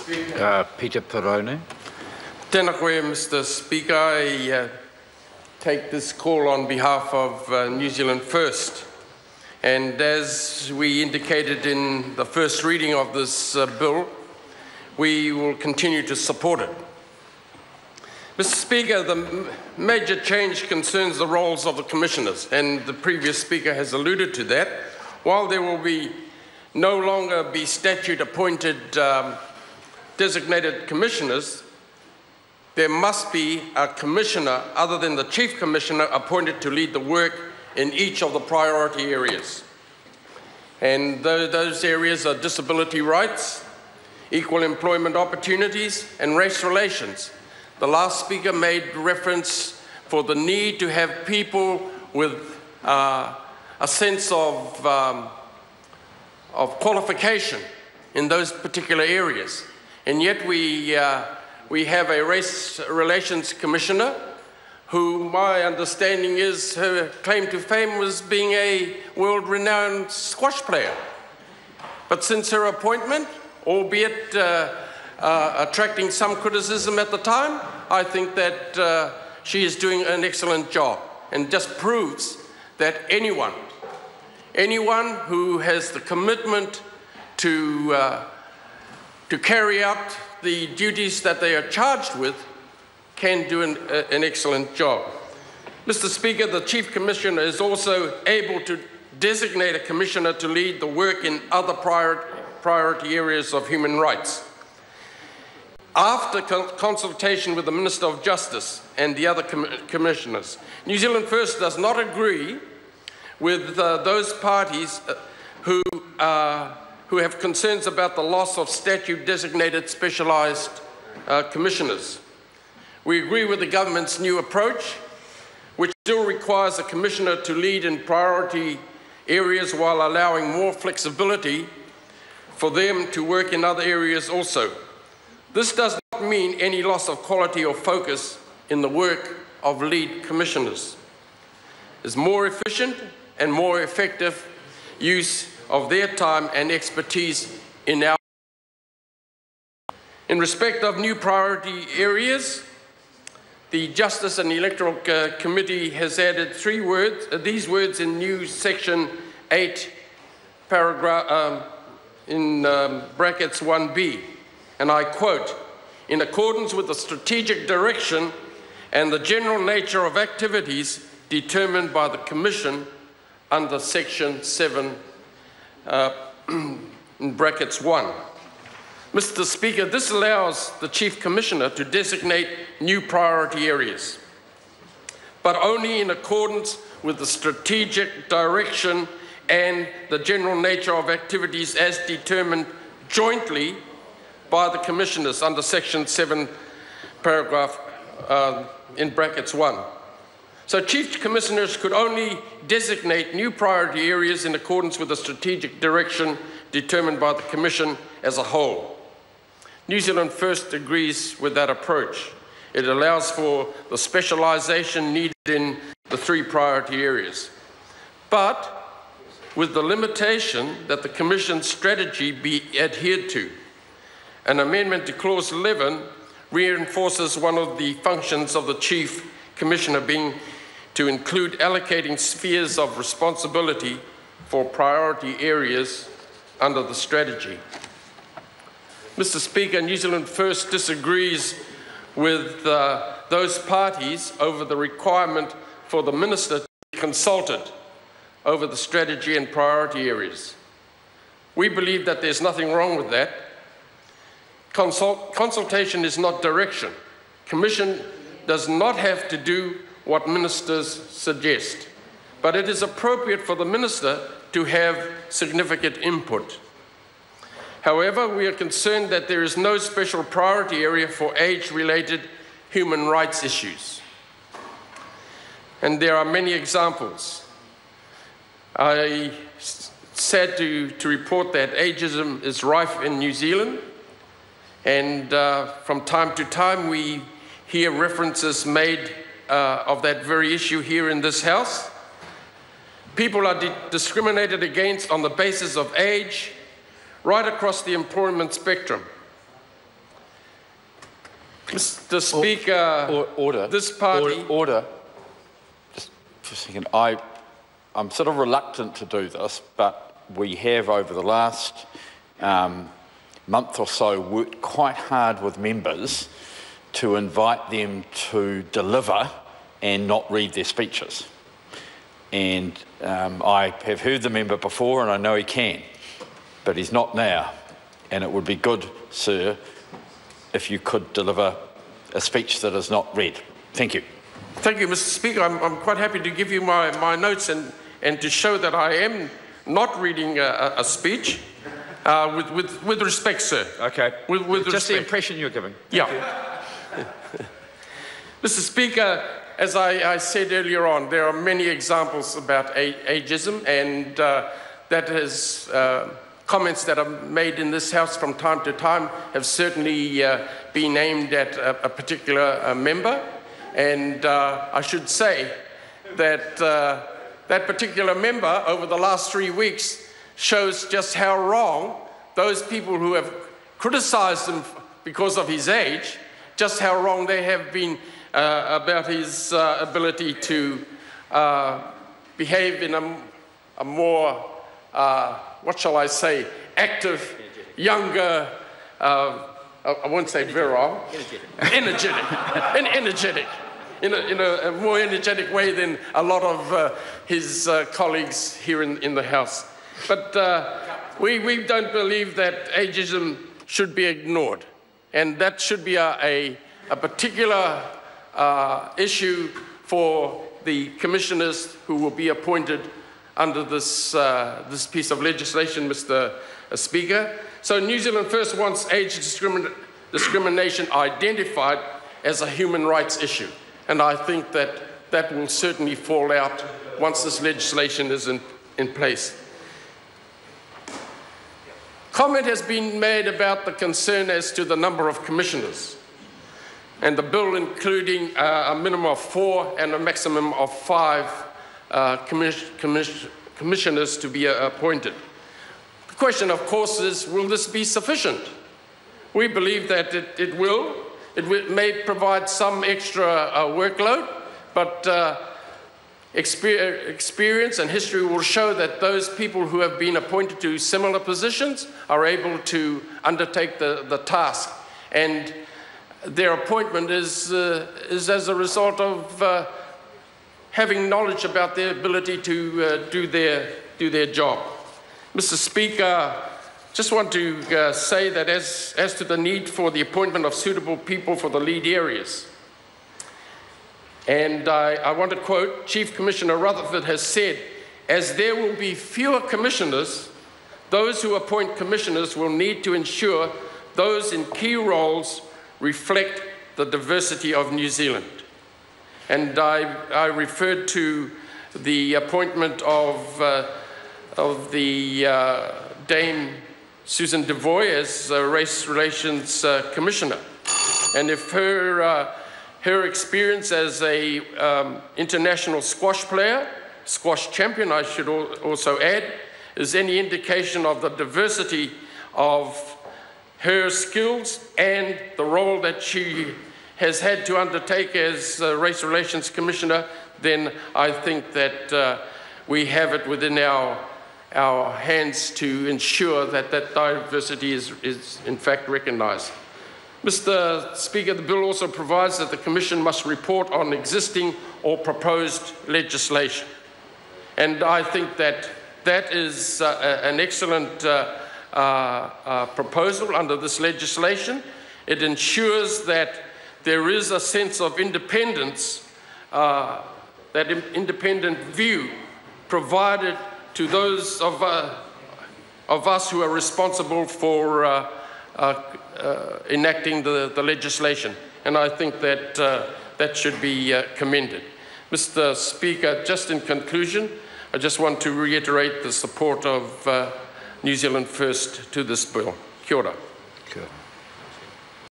Speaker. Peter Perone. Tēnā koe, Mr. Speaker. I take this call on behalf of New Zealand First. And as we indicated in the first reading of this bill, we will continue to support it. Mr. Speaker, the major change concerns the roles of the commissioners, and the previous speaker has alluded to that. While there will no longer be statute-appointed designated commissioners, there must be a commissioner other than the chief commissioner appointed to lead the work in each of the priority areas. And those areas are disability rights, equal employment opportunities, and race relations. The last speaker made reference for the need to have people with a sense of qualification in those particular areas. And yet we have a race relations commissioner who, my understanding is, her claim to fame was being a world-renowned squash player. But since her appointment, albeit attracting some criticism at the time, I think that she is doing an excellent job, and just proves that anyone who has the commitment to carry out the duties that they are charged with can do an excellent job. Mr. Speaker, the Chief Commissioner is also able to designate a commissioner to lead the work in other priority areas of human rights. After consultation with the Minister of Justice and the other commissioners, New Zealand First does not agree with those parties who have concerns about the loss of statute-designated specialised commissioners. We agree with the government's new approach, which still requires a commissioner to lead in priority areas while allowing more flexibility for them to work in other areas also. This does not mean any loss of quality or focus in the work of lead commissioners. It's more efficient and more effective use of their time and expertise in our. In respect of new priority areas, the Justice and Electoral Committee has added these words in new section 8, paragraph in brackets 1b, and I quote, "In accordance with the strategic direction and the general nature of activities determined by the Commission under section 7 in brackets 1. Mr. Speaker, this allows the Chief Commissioner to designate new priority areas, but only in accordance with the strategic direction and the general nature of activities as determined jointly by the Commissioners under section 7 paragraph in brackets 1. So Chief Commissioners could only designate new priority areas in accordance with the strategic direction determined by the Commission as a whole. New Zealand First agrees with that approach. It allows for the specialisation needed in the 3 priority areas, but with the limitation that the Commission's strategy be adhered to. An amendment to Clause 11 reinforces one of the functions of the Chief Commissioner being to include allocating spheres of responsibility for priority areas under the strategy. Mr. Speaker, New Zealand First disagrees with those parties over the requirement for the Minister to be consulted over the strategy and priority areas. We believe that there's nothing wrong with that. Consultation is not direction. Commission does not have to do what ministers suggest, but it is appropriate for the Minister to have significant input. However, we are concerned that there is no special priority area for age-related human rights issues. And there are many examples. I sad to report that ageism is rife in New Zealand, and from time to time we hear references made of that very issue here in this House. People are discriminated against on the basis of age right across the employment spectrum. Mr. Speaker, order. This party... Order. Just for a second. I'm sort of reluctant to do this, but we have over the last month or so worked quite hard with members to invite them to deliver and not read their speeches. And I have heard the member before and I know he can, but he's not now. And it would be good, sir, if you could deliver a speech that is not read. Thank you. Thank you, Mr. Speaker. I'm quite happy to give you my notes and to show that I am not reading a speech. With respect, sir. Okay. With just respect. The impression you're giving. Yeah. Mr. Speaker, as I said earlier on, there are many examples about ageism, and that is comments that are made in this House from time to time have certainly been aimed at a particular member. And I should say that that particular member over the last 3 weeks shows just how wrong those people who have criticized him because of his age, just how wrong they have been about his ability to behave in a more, what shall I say, active, younger, I won't say virile, energetic, in a more energetic way than a lot of his colleagues here in the House. But we don't believe that ageism should be ignored, and that should be a particular issue for the commissioners who will be appointed under this piece of legislation, Mr. Speaker. So New Zealand First wants age discrimination identified as a human rights issue, and I think that that will certainly fall out once this legislation is in place. Comment has been made about the concern as to the number of commissioners, and the bill including a minimum of 4 and a maximum of 5 commissioners to be appointed. The question, of course, is, will this be sufficient? We believe that it will. It may provide some extra workload, but experience and history will show that those people who have been appointed to similar positions are able to undertake the task. And their appointment is as a result of having knowledge about their ability to do their job. Mr. Speaker, just want to say that as to the need for the appointment of suitable people for the lead areas, and I want to quote, Chief Commissioner Rutherford has said, as there will be fewer commissioners, those who appoint commissioners will need to ensure those in key roles reflect the diversity of New Zealand. And I referred to the appointment of the Dame Susan Devoy as Race Relations Commissioner. And if her experience as a international squash player, squash champion I should also add, is any indication of the diversity of her skills and the role that she has had to undertake as Race Relations Commissioner, then I think that we have it within our hands to ensure that that diversity is in fact recognised. Mr. Speaker, the bill also provides that the Commission must report on existing or proposed legislation. And I think that that is an excellent proposal under this legislation. It ensures that there is a sense of independence, that independent view provided to those of us who are responsible for enacting the legislation. And I think that that should be commended. Mr. Speaker, just in conclusion, I just want to reiterate the support of New Zealand First to this bill. Kia ora. Good.